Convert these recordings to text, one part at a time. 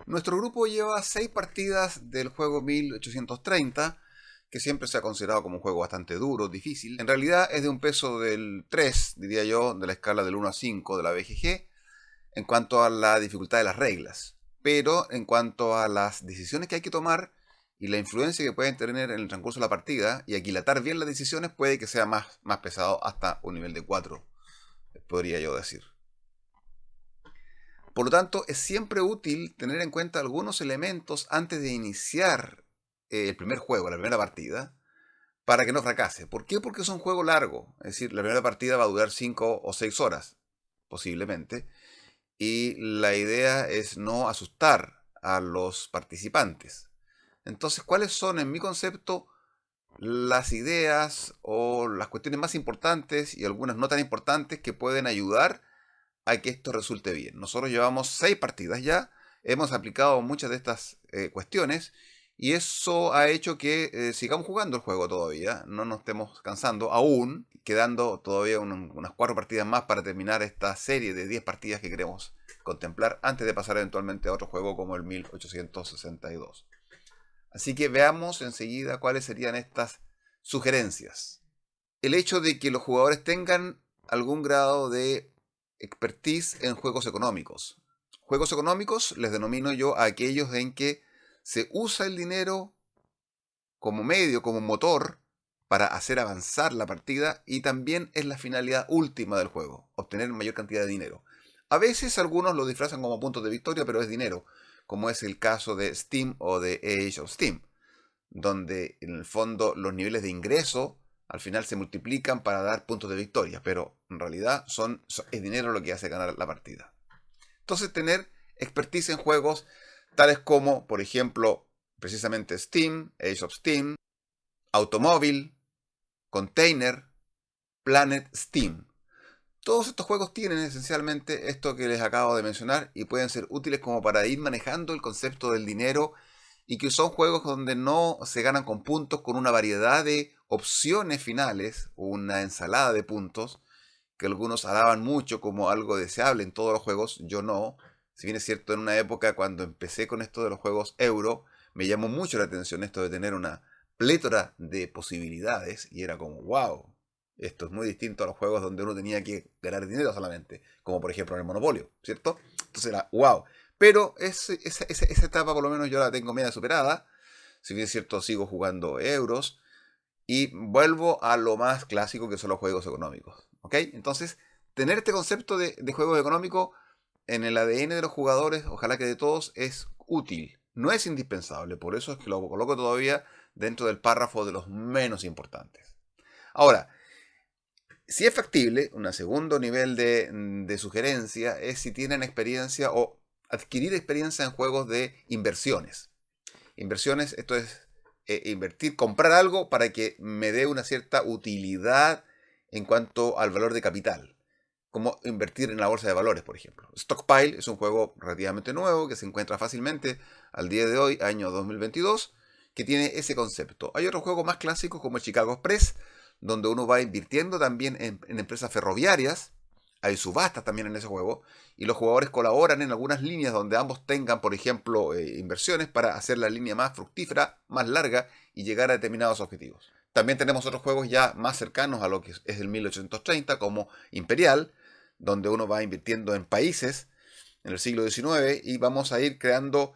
Nuestro grupo lleva 6 partidas del juego 1830, que siempre se ha considerado como un juego bastante duro, difícil. En realidad es de un peso del 3, diría yo, de la escala del 1 a 5 de la BGG, en cuanto a la dificultad de las reglas. Pero en cuanto a las decisiones que hay que tomar y la influencia que pueden tener en el transcurso de la partida y aquilatar bien las decisiones, puede que sea más pesado, hasta un nivel de 4, podría yo decir. Por lo tanto, es siempre útil tener en cuenta algunos elementos antes de iniciar el primer juego, la primera partida, para que no fracase. ¿Por qué? Porque es un juego largo. Es decir, la primera partida va a durar 5 o 6 horas, posiblemente. Y la idea es no asustar a los participantes. Entonces, ¿cuáles son, en mi concepto, las ideas o las cuestiones más importantes y algunas no tan importantes que pueden ayudar a que esto resulte bien? Nosotros llevamos 6 partidas ya, hemos aplicado muchas de estas cuestiones y eso ha hecho que sigamos jugando el juego todavía, no nos estemos cansando, aún quedando todavía unas 4 partidas más para terminar esta serie de 10 partidas que queremos contemplar antes de pasar eventualmente a otro juego como el 1862. Así que veamos enseguida cuáles serían estas sugerencias. El hecho de que los jugadores tengan algún grado de expertise en juegos económicos. Juegos económicos les denomino yo a aquellos en que se usa el dinero como medio, como motor para hacer avanzar la partida y también es la finalidad última del juego, obtener mayor cantidad de dinero. A veces algunos lo disfrazan como puntos de victoria, pero es dinero, como es el caso de Steam o de Age of Steam, donde en el fondo los niveles de ingreso al final se multiplican para dar puntos de victoria, pero en realidad es dinero lo que hace ganar la partida. Entonces tener expertise en juegos tales como, por ejemplo, precisamente Steam, Age of Steam, Automóvil, Container, Planet Steam. Todos estos juegos tienen esencialmente esto que les acabo de mencionar y pueden ser útiles como para ir manejando el concepto del dinero y que son juegos donde no se ganan con puntos, con una variedad de opciones finales, una ensalada de puntos que algunos alaban mucho como algo deseable en todos los juegos, yo no. Si bien es cierto, en una época cuando empecé con esto de los juegos euro, me llamó mucho la atención esto de tener una plétora de posibilidades y era como, wow, esto es muy distinto a los juegos donde uno tenía que ganar dinero solamente, como por ejemplo en el Monopolio, ¿cierto? Entonces era, wow. Pero esa etapa por lo menos yo la tengo media superada. Si bien es cierto, sigo jugando euros y vuelvo a lo más clásico que son los juegos económicos. ¿Ok? Entonces, tener este concepto de juegos económicos en el ADN de los jugadores, ojalá que de todos, es útil. No es indispensable, por eso es que lo coloco todavía dentro del párrafo de los menos importantes. Ahora, si es factible, un segundo nivel de sugerencia es si tienen experiencia o adquirir experiencia en juegos de inversiones. Inversiones, esto es invertir, comprar algo para que me dé una cierta utilidad en cuanto al valor de capital, como invertir en la bolsa de valores, por ejemplo. Stockpile es un juego relativamente nuevo que se encuentra fácilmente al día de hoy, año 2022, que tiene ese concepto. Hay otros juegos más clásicos como Chicago Express, donde uno va invirtiendo también en empresas ferroviarias. Hay subastas también en ese juego y los jugadores colaboran en algunas líneas donde ambos tengan, por ejemplo, inversiones para hacer la línea más fructífera, más larga y llegar a determinados objetivos. También tenemos otros juegos ya más cercanos a lo que es el 1830, como Imperial, donde uno va invirtiendo en países en el siglo XIX y vamos a ir creando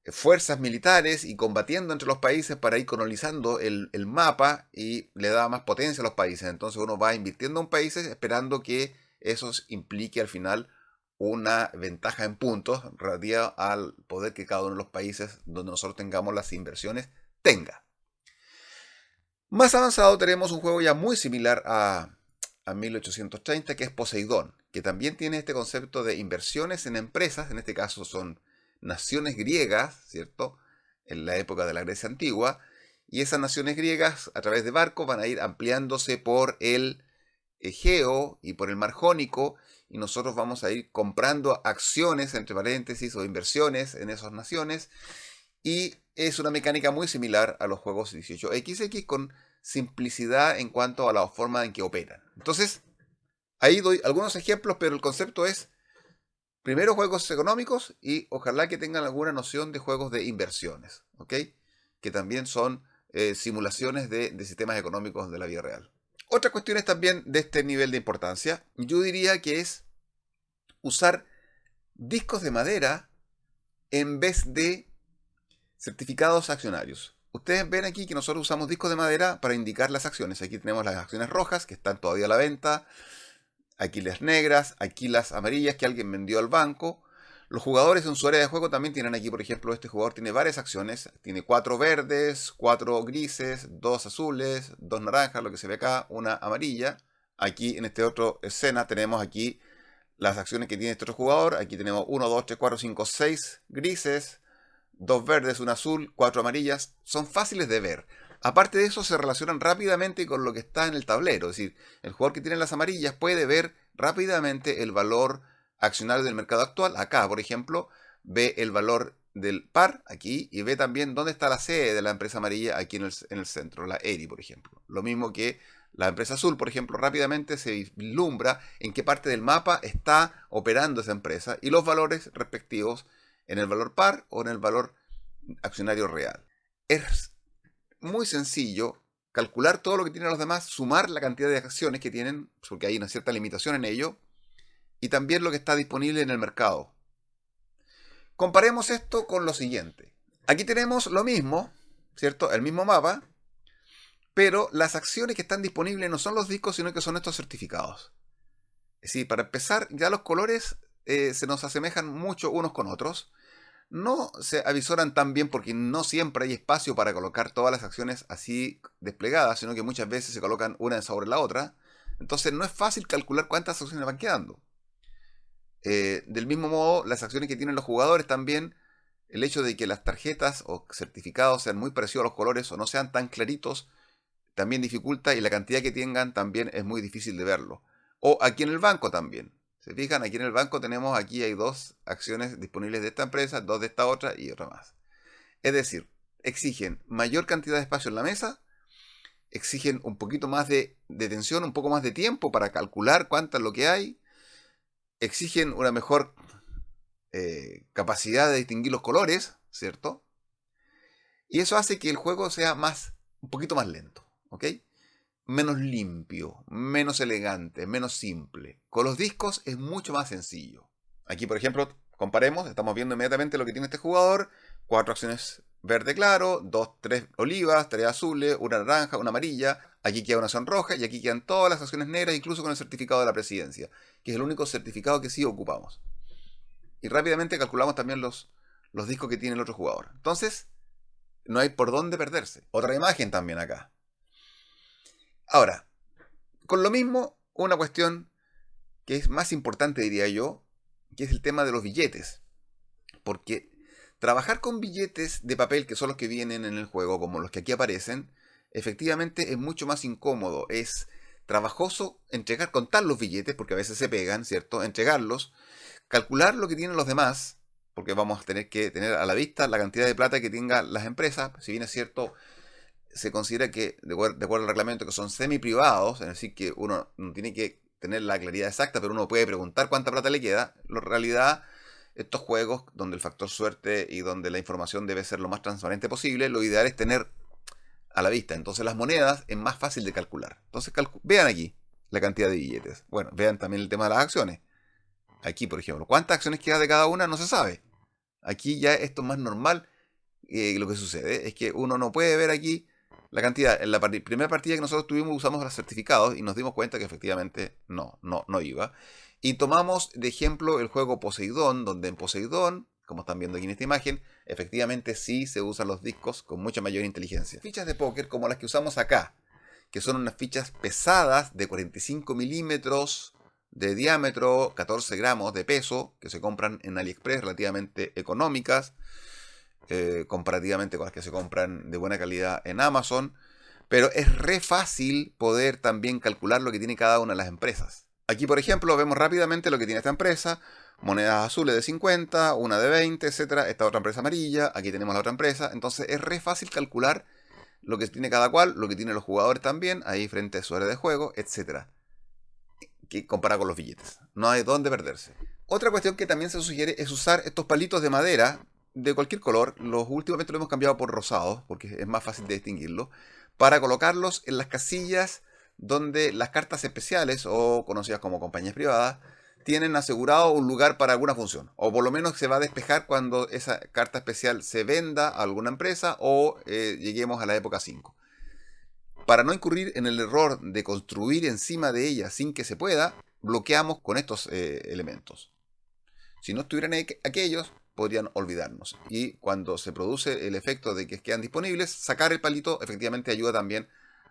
fuerzas militares y combatiendo entre los países para ir colonizando el mapa y le da más potencia a los países. Entonces uno va invirtiendo en países esperando que eso implique al final una ventaja en puntos relativa al poder que cada uno de los países donde nosotros tengamos las inversiones tenga. Más avanzado tenemos un juego ya muy similar a 1830 que es Poseidón, que también tiene este concepto de inversiones en empresas, en este caso son naciones griegas, ¿cierto? En la época de la Grecia antigua, y esas naciones griegas a través de barcos van a ir ampliándose por el Egeo y por el Mar Jónico, y nosotros vamos a ir comprando acciones, entre paréntesis, o inversiones en esas naciones, y es una mecánica muy similar a los juegos 18XX con simplicidad en cuanto a la forma en que operan. Entonces, ahí doy algunos ejemplos, pero el concepto es Primero juegos económicos y ojalá que tengan alguna noción de juegos de inversiones, ¿ok? Que también son simulaciones de sistemas económicos de la vida real. Otra cuestión es también de este nivel de importancia, yo diría que es usar discos de madera en vez de certificados accionarios. Ustedes ven aquí que nosotros usamos discos de madera para indicar las acciones. Aquí tenemos las acciones rojas que están todavía a la venta. Aquí las negras, aquí las amarillas que alguien vendió al banco. Los jugadores en su área de juego también tienen aquí, por ejemplo, este jugador tiene varias acciones. Tiene 4 verdes, 4 grises, 2 azules, 2 naranjas, lo que se ve acá, una amarilla. Aquí en este otro escena tenemos aquí las acciones que tiene este otro jugador. Aquí tenemos 1, 2, 3, 4, 5, 6 grises, 2 verdes, un azul, 4 amarillas. Son fáciles de ver. Aparte de eso, se relacionan rápidamente con lo que está en el tablero. Es decir, el jugador que tiene las amarillas puede ver rápidamente el valor accionario del mercado actual. Acá, por ejemplo, ve el valor del par aquí y ve también dónde está la sede de la empresa amarilla aquí en el centro, la ERI, por ejemplo. Lo mismo que la empresa azul, por ejemplo, rápidamente se vislumbra en qué parte del mapa está operando esa empresa y los valores respectivos en el valor par o en el valor accionario real. Es muy sencillo calcular todo lo que tienen los demás, sumar la cantidad de acciones que tienen, porque hay una cierta limitación en ello, y también lo que está disponible en el mercado. Comparemos esto con lo siguiente. Aquí tenemos lo mismo, ¿cierto? El mismo mapa, pero las acciones que están disponibles no son los discos, sino que son estos certificados. Es decir, para empezar, ya los colores se nos asemejan mucho unos con otros. No se avisoran tan bien porque no siempre hay espacio para colocar todas las acciones así desplegadas, sino que muchas veces se colocan una sobre la otra. Entonces no es fácil calcular cuántas acciones van quedando. Del mismo modo, las acciones que tienen los jugadores también, el hecho de que las tarjetas o certificados sean muy parecidos a los colores o no sean tan claritos, también dificulta y la cantidad que tengan también es muy difícil de verlo. O aquí en el banco también. ¿Se fijan? Aquí en el banco tenemos, aquí hay 2 acciones disponibles de esta empresa, 2 de esta otra y otra más. Es decir, exigen mayor cantidad de espacio en la mesa, exigen un poquito más de tensión, un poco más de tiempo para calcular cuánto es lo que hay, exigen una mejor capacidad de distinguir los colores, ¿cierto? Y eso hace que el juego sea un poquito más lento, ¿ok? Menos limpio, menos elegante, menos simple. Con los discos es mucho más sencillo. Aquí, por ejemplo, comparemos, estamos viendo inmediatamente lo que tiene este jugador. 4 acciones verde claro, 3 olivas, 3 azules, una naranja, una amarilla. Aquí queda una acción roja y aquí quedan todas las acciones negras, incluso con el certificado de la presidencia, que es el único certificado que sí ocupamos. Y rápidamente calculamos también los discos que tiene el otro jugador. Entonces, no hay por dónde perderse. Otra imagen también acá. Ahora, con lo mismo, una cuestión que es más importante, diría yo, que es el tema de los billetes. Porque trabajar con billetes de papel, que son los que vienen en el juego, como los que aquí aparecen, efectivamente es mucho más incómodo. Es trabajoso contar los billetes, porque a veces se pegan, ¿cierto? Entregarlos, calcular lo que tienen los demás, porque vamos a tener que tener a la vista la cantidad de plata que tengan las empresas. Si bien es cierto, se considera que, de acuerdo al reglamento, que son semi-privados, es decir, que uno no tiene que tener la claridad exacta, pero uno puede preguntar cuánta plata le queda. En realidad, estos juegos, donde el factor suerte y donde la información debe ser lo más transparente posible, lo ideal es tener a la vista. Entonces las monedas es más fácil de calcular. Entonces vean aquí la cantidad de billetes. Bueno, vean también el tema de las acciones. Aquí, por ejemplo, cuántas acciones queda de cada una no se sabe. Aquí ya esto es más normal. Lo que sucede es que uno no puede ver aquí la cantidad. En la primera partida que nosotros tuvimos usamos los certificados y nos dimos cuenta que efectivamente no iba. Y tomamos de ejemplo el juego Poseidón, donde en Poseidón, como están viendo aquí en esta imagen, efectivamente sí se usan los discos con mucha mayor inteligencia. Fichas de póker como las que usamos acá, que son unas fichas pesadas de 45 milímetros de diámetro, 14 gramos de peso, que se compran en AliExpress, relativamente económicas, comparativamente con las que se compran de buena calidad en Amazon, pero es re fácil poder también calcular lo que tiene cada una de las empresas. Aquí, por ejemplo, vemos rápidamente lo que tiene esta empresa: monedas azules de 50, una de 20, etcétera. Esta otra empresa amarilla, aquí tenemos la otra empresa. Entonces es re fácil calcular lo que tiene cada cual, lo que tienen los jugadores también, ahí frente a su área de juego, etcétera. que comparado con los billetes. No hay dónde perderse. Otra cuestión que también se sugiere es usar estos palitos de madera de cualquier color. Los últimamente lo hemos cambiado por rosados, porque es más fácil de distinguirlo, para colocarlos en las casillas donde las cartas especiales, o conocidas como compañías privadas, tienen asegurado un lugar para alguna función. O por lo menos se va a despejar cuando esa carta especial se venda a alguna empresa o lleguemos a la época 5. Para no incurrir en el error de construir encima de ella sin que se pueda, bloqueamos con estos elementos. Si no estuvieran aquellos, podrían olvidarnos. Y cuando se produce el efecto de que quedan disponibles, sacar el palito efectivamente ayuda también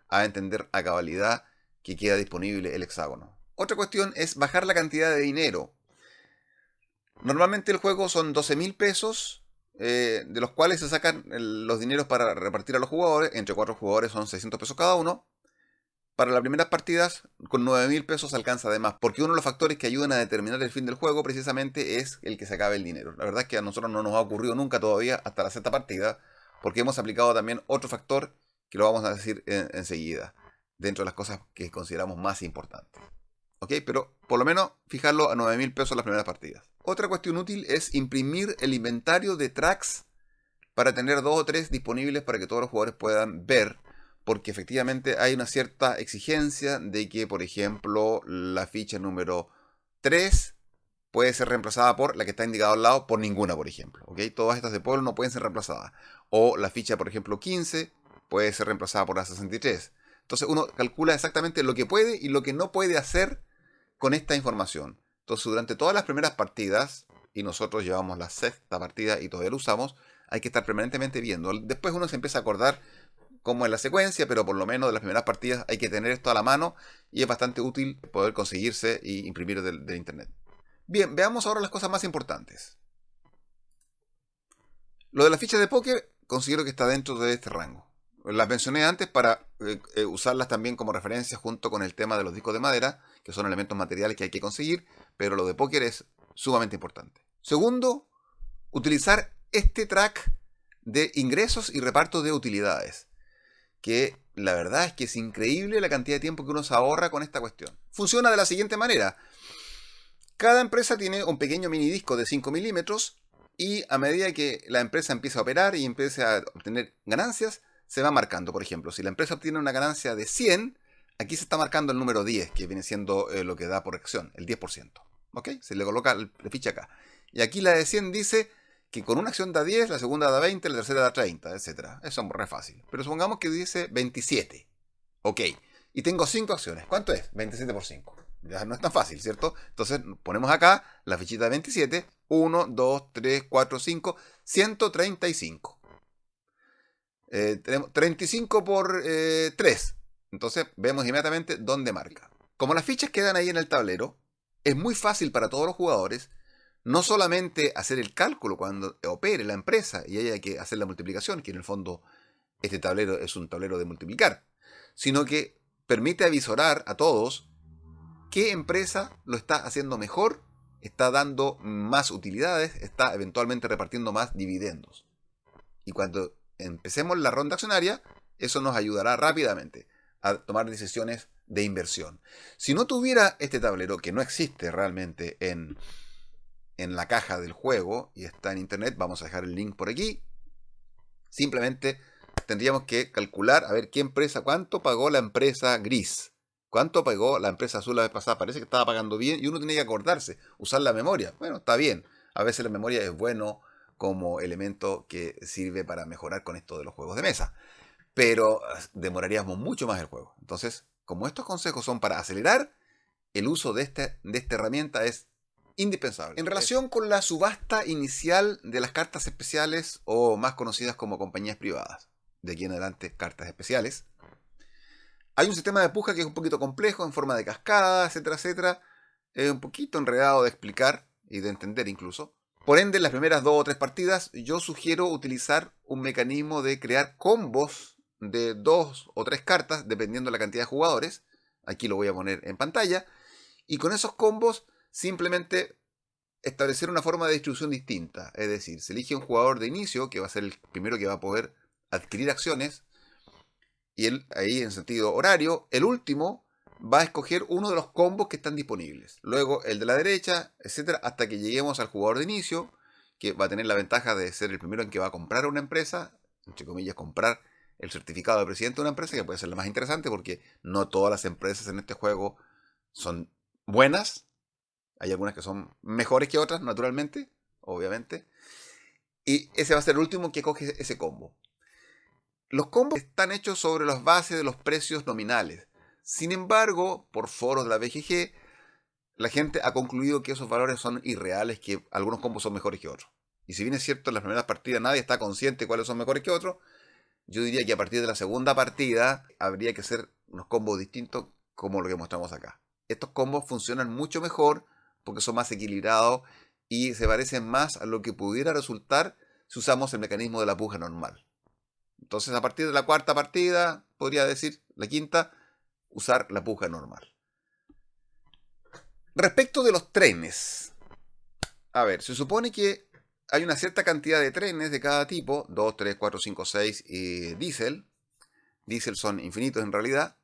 a entender a cabalidad que queda disponible el hexágono. Otra cuestión es bajar la cantidad de dinero. Normalmente el juego son 12.000 pesos, de los cuales se sacan los dineros para repartir a los jugadores. Entre 4 jugadores son 600 pesos cada uno. Para las primeras partidas, con 9.000 pesos alcanza además, porque uno de los factores que ayudan a determinar el fin del juego precisamente es el que se acabe el dinero. La verdad es que a nosotros no nos ha ocurrido nunca todavía hasta la sexta partida, porque hemos aplicado también otro factor que lo vamos a decir enseguida, dentro de las cosas que consideramos más importantes. ¿Ok? Pero por lo menos fijarlo a 9.000 pesos las primeras partidas. Otra cuestión útil es imprimir el inventario de tracks para tener 2 o 3 disponibles para que todos los jugadores puedan ver, porque efectivamente hay una cierta exigencia de que, por ejemplo, la ficha número 3 puede ser reemplazada por la que está indicada al lado por ninguna, por ejemplo. ¿Ok? Todas estas de pueblo no pueden ser reemplazadas. O la ficha, por ejemplo, 15 puede ser reemplazada por la 63. Entonces uno calcula exactamente lo que puede y lo que no puede hacer con esta información. Entonces durante todas las primeras partidas, y nosotros llevamos la sexta partida y todavía lo usamos, hay que estar permanentemente viendo. Después uno se empieza a acordar cómo es la secuencia, pero por lo menos de las primeras partidas hay que tener esto a la mano y es bastante útil poder conseguirse y imprimir del internet. Bien, veamos ahora las cosas más importantes. Lo de las fichas de póker considero que está dentro de este rango. Las mencioné antes para usarlas también como referencia junto con el tema de los discos de madera, que son elementos materiales que hay que conseguir, pero lo de póker es sumamente importante. Segundo, utilizar este track de ingresos y reparto de utilidades, que la verdad es que es increíble la cantidad de tiempo que uno se ahorra con esta cuestión. Funciona de la siguiente manera. Cada empresa tiene un pequeño mini disco de 5 milímetros y a medida que la empresa empieza a operar y empieza a obtener ganancias, se va marcando. Por ejemplo, si la empresa obtiene una ganancia de 100, aquí se está marcando el número 10, que viene siendo lo que da por acción, el 10%. ¿Ok? Se le coloca la ficha acá. Y aquí la de 100 dice que con una acción da 10, la segunda da 20, la tercera da 30, etc. Eso es re fácil. Pero supongamos que dice 27. Ok. Y tengo 5 acciones. ¿Cuánto es? 27 por 5. Ya no es tan fácil, ¿cierto? Entonces ponemos acá la fichita de 27. 1, 2, 3, 4, 5. 135. Tenemos 35 por 3. Entonces vemos inmediatamente dónde marca. Como las fichas quedan ahí en el tablero, es muy fácil para todos los jugadores no solamente hacer el cálculo cuando opere la empresa y haya que hacer la multiplicación, que en el fondo este tablero es un tablero de multiplicar, sino que permite avisorar a todos qué empresa lo está haciendo mejor, está dando más utilidades, está eventualmente repartiendo más dividendos. Y cuando empecemos la ronda accionaria, eso nos ayudará rápidamente a tomar decisiones de inversión. Si no tuviera este tablero, que no existe realmente en la caja del juego y está en internet, vamos a dejar el link por aquí, simplemente tendríamos que calcular a ver qué empresa, cuánto pagó la empresa gris, cuánto pagó la empresa azul la vez pasada, parece que estaba pagando bien y uno tiene que acordarse, usar la memoria. Bueno, está bien, a veces la memoria es bueno como elemento que sirve para mejorar con esto de los juegos de mesa, pero demoraríamos mucho más el juego. Entonces, como estos consejos son para acelerar, el uso de esta herramienta es indispensable. En relación con la subasta inicial de las cartas especiales, o más conocidas como compañías privadas, de aquí en adelante cartas especiales, hay un sistema de puja que es un poquito complejo, en forma de cascada, etcétera, etcétera. Es un poquito enredado de explicar y de entender incluso. Por ende, en las primeras 2 o 3 partidas, yo sugiero utilizar un mecanismo de crear combos de 2 o 3 cartas, dependiendo de la cantidad de jugadores. Aquí lo voy a poner en pantalla. Y con esos combos, simplemente establecer una forma de distribución distinta. Es decir, se elige un jugador de inicio, que va a ser el primero que va a poder adquirir acciones, y él, ahí en sentido horario, el último va a escoger uno de los combos que están disponibles. Luego el de la derecha, etcétera, hasta que lleguemos al jugador de inicio, que va a tener la ventaja de ser el primero en que va a comprar una empresa, entre comillas, comprar el certificado de presidente de una empresa, que puede ser lo más interesante porque no todas las empresas en este juego son buenas. Hay algunas que son mejores que otras, naturalmente, obviamente. Y ese va a ser el último que coge ese combo. Los combos están hechos sobre las bases de los precios nominales. Sin embargo, por foros de la BGG, la gente ha concluido que esos valores son irreales, que algunos combos son mejores que otros. Y si bien es cierto, en las primeras partidas nadie está consciente de cuáles son mejores que otros, yo diría que a partir de la segunda partida habría que hacer unos combos distintos como lo que mostramos acá. Estos combos funcionan mucho mejor porque son más equilibrados y se parecen más a lo que pudiera resultar si usamos el mecanismo de la puja normal. Entonces, a partir de la cuarta partida, podría decir, la quinta, usar la puja normal. Respecto de los trenes. A ver, se supone que hay una cierta cantidad de trenes de cada tipo, 2, 3, 4, 5, 6 y diésel. Diésel son infinitos en realidad.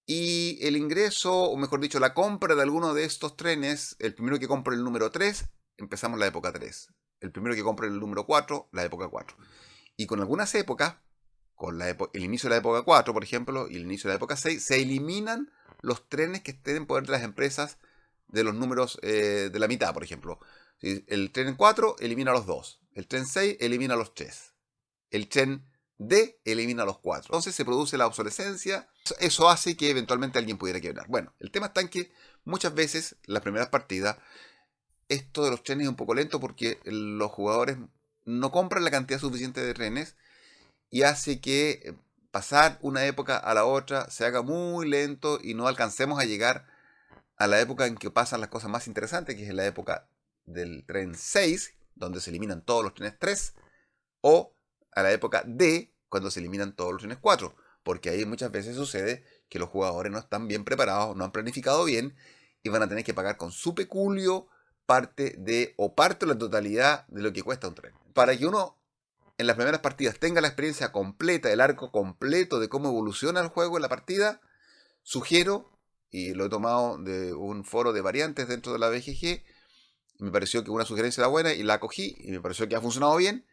Y el ingreso, o mejor dicho, la compra de alguno de estos trenes, el primero que compre el número 3, empezamos la época 3. El primero que compre el número 4, la época 4. Y con algunas épocas, con el inicio de la época 4, por ejemplo, y el inicio de la época 6, se eliminan los trenes que estén en poder de las empresas de los números de la mitad, por ejemplo. El tren 4 elimina los 2. El tren 6 elimina los 3. El tren D elimina los 4. Entonces se produce la obsolescencia. Eso hace que eventualmente alguien pudiera quebrar. Bueno, el tema está en que muchas veces, las primeras partidas, esto de los trenes es un poco lento porque los jugadores no compran la cantidad suficiente de trenes y hace que pasar una época a la otra se haga muy lento y no alcancemos a llegar a la época en que pasan las cosas más interesantes, que es la época del tren 6, donde se eliminan todos los trenes 3, o a la época D, cuando se eliminan todos los trenes 4, porque ahí muchas veces sucede que los jugadores no están bien preparados, no han planificado bien y van a tener que pagar con su peculio parte de o parte o la totalidad de lo que cuesta un tren. Para que uno en las primeras partidas tenga la experiencia completa, el arco completo de cómo evoluciona el juego en la partida, sugiero, y lo he tomado de un foro de variantes dentro de la BGG, y me pareció que una sugerencia era buena y la acogí y me pareció que ha funcionado bien,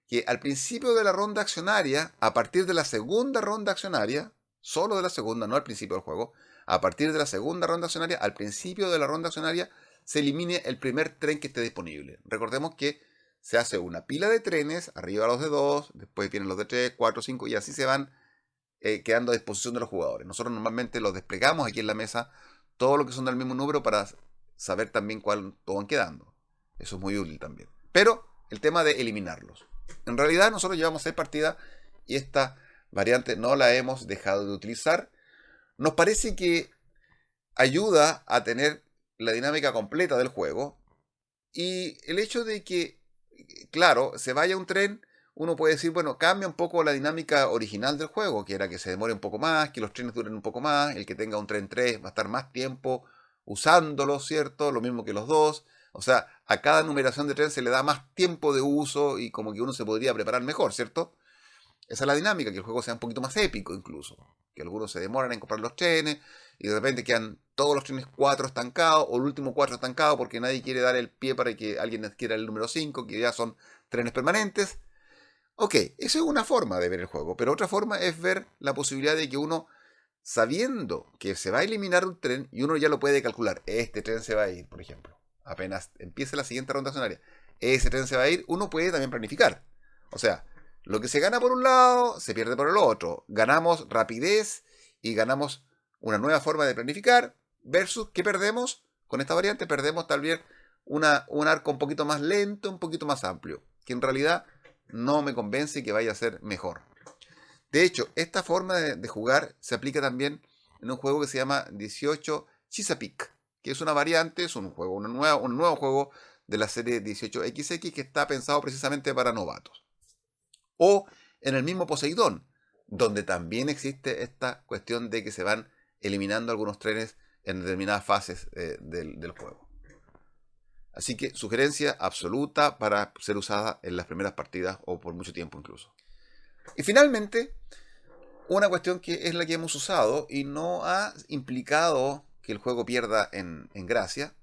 que al principio de la ronda accionaria, a partir de la segunda ronda accionaria, solo de la segunda, no al principio del juego, a partir de la segunda ronda accionaria, al principio de la ronda accionaria, se elimine el primer tren que esté disponible. Recordemos que se hace una pila de trenes, arriba los de 2, después vienen los de 3, 4, 5 y así se van quedando a disposición de los jugadores. Nosotros normalmente los desplegamos aquí en la mesa, todo lo que son del mismo número para saber también cuánto van quedando. Eso es muy útil también. Pero el tema de eliminarlos. En realidad nosotros llevamos 6 partidas y esta variante no la hemos dejado de utilizar. Nos parece que ayuda a tener la dinámica completa del juego y el hecho de que, claro, se vaya un tren, uno puede decir, bueno, cambia un poco la dinámica original del juego, que era que se demore un poco más, que los trenes duren un poco más, el que tenga un tren 3 va a estar más tiempo usándolo, ¿cierto? Lo mismo que los dos. O sea, a cada numeración de tren se le da más tiempo de uso y como que uno se podría preparar mejor, ¿cierto? Esa es la dinámica, que el juego sea un poquito más épico incluso. Que algunos se demoran en comprar los trenes y de repente quedan todos los trenes 4 estancados o el último 4 estancado porque nadie quiere dar el pie para que alguien adquiera el número 5, que ya son trenes permanentes. Ok, eso es una forma de ver el juego, pero otra forma es ver la posibilidad de que uno, sabiendo que se va a eliminar un tren, y uno ya lo puede calcular, este tren se va a ir, por ejemplo, apenas empiece la siguiente ronda accionaria, ese tren se va a ir, uno puede también planificar. O sea, lo que se gana por un lado, se pierde por el otro. Ganamos rapidez y ganamos una nueva forma de planificar, versus ¿qué perdemos? Con esta variante perdemos tal vez un arco un poquito más lento, un poquito más amplio, que en realidad no me convence que vaya a ser mejor. De hecho, esta forma de jugar se aplica también en un juego que se llama 18 Chesapeake, que es una variante, es un nuevo juego de la serie 18XX que está pensado precisamente para novatos. O en el mismo Poseidón, donde también existe esta cuestión de que se van eliminando algunos trenes en determinadas fases del juego. Así que sugerencia absoluta para ser usada en las primeras partidas o por mucho tiempo incluso. Y finalmente, Una cuestión que es la que hemos usado y no ha implicado que el juego pierda en gracia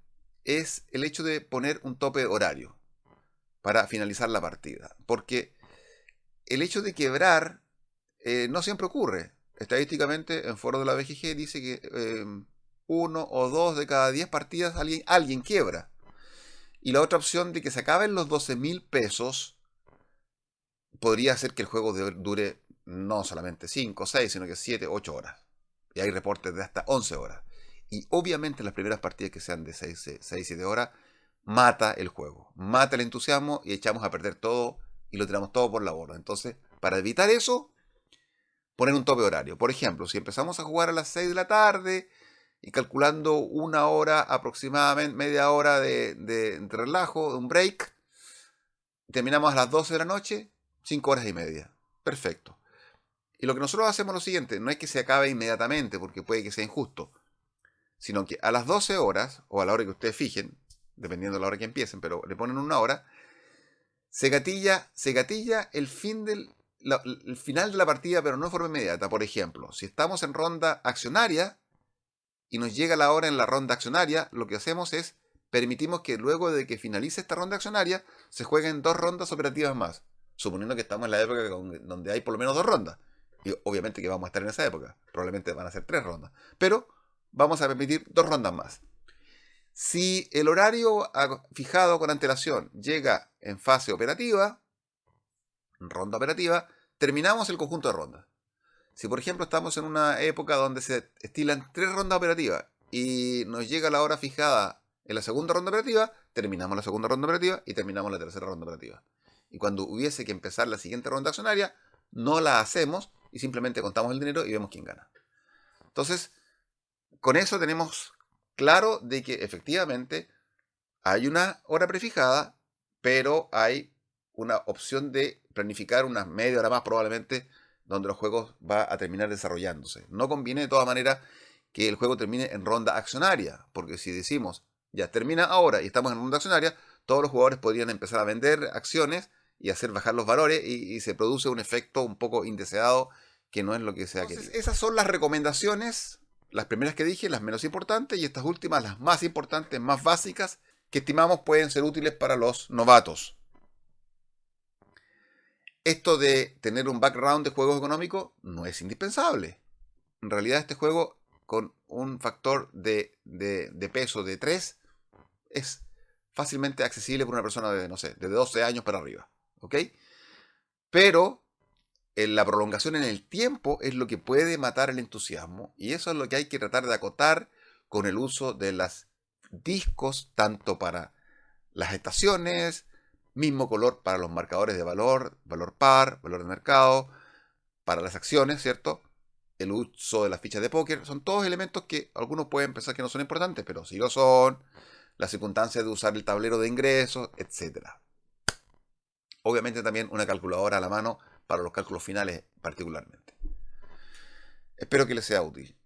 es el hecho de poner un tope horario para finalizar la partida. Porque el hecho de quebrar no siempre ocurre. Estadísticamente, en foros de la BGG dice que 1 o 2 de cada 10 partidas alguien quiebra. Y la otra opción de que se acaben los 12.000 pesos podría hacer que el juego dure no solamente 5 o 6, sino que 7, 8 horas. Y hay reportes de hasta 11 horas. Y obviamente las primeras partidas que sean de 6, 7 horas, mata el juego. Mata el entusiasmo y echamos a perder todo y lo tiramos todo por la borda. Entonces, para evitar eso, poner un tope horario. Por ejemplo, si empezamos a jugar a las 6 de la tarde y calculando una hora aproximadamente, media hora de relajo, de un break, terminamos a las 12 de la noche, 5 horas y media. Perfecto. Y lo que nosotros hacemos es lo siguiente, no es que se acabe inmediatamente, porque puede que sea injusto, sino que a las 12 horas, o a la hora que ustedes fijen, dependiendo de la hora que empiecen, pero le ponen una hora, se gatilla el final de la partida, pero no de forma inmediata. Por ejemplo, si estamos en ronda accionaria y nos llega la hora en la ronda accionaria, lo que hacemos es permitimos que luego de que finalice esta ronda accionaria se jueguen 2 rondas operativas más, suponiendo que estamos en la época donde hay por lo menos 2 rondas. Y obviamente que vamos a estar en esa época, probablemente van a ser 3 rondas, pero vamos a permitir 2 rondas más. Si el horario fijado con antelación llega en fase operativa, ronda operativa, terminamos el conjunto de rondas. Si por ejemplo estamos en una época donde se estilan 3 rondas operativas y nos llega la hora fijada en la segunda ronda operativa, terminamos la segunda ronda operativa y terminamos la tercera ronda operativa. Y cuando hubiese que empezar la siguiente ronda accionaria, no la hacemos y simplemente contamos el dinero y vemos quién gana. Entonces, con eso tenemos claro de que efectivamente hay una hora prefijada, pero hay una opción de planificar una media hora más probablemente donde los juegos va a terminar desarrollándose. No conviene de todas maneras que el juego termine en ronda accionaria, porque si decimos ya termina ahora y estamos en ronda accionaria, todos los jugadores podrían empezar a vender acciones y hacer bajar los valores y se produce un efecto un poco indeseado que no es lo que se ha querido. Esas son las recomendaciones, las primeras que dije, las menos importantes, y estas últimas, las más importantes, más básicas, que estimamos pueden ser útiles para los novatos. Esto de tener un background de juegos económicos no es indispensable. En realidad este juego con un factor de peso de 3 es fácilmente accesible por una persona de, no sé, de 12 años para arriba. ¿Ok? Pero la prolongación en el tiempo es lo que puede matar el entusiasmo, y eso es lo que hay que tratar de acotar con el uso de los discos, tanto para las estaciones, mismo color para los marcadores de valor, valor par, valor de mercado, para las acciones, ¿cierto? El uso de las fichas de póker, son todos elementos que algunos pueden pensar que no son importantes, pero sí lo son, las circunstancias de usar el tablero de ingresos, etc. Obviamente también una calculadora a la mano para los cálculos finales particularmente. Espero que les sea útil.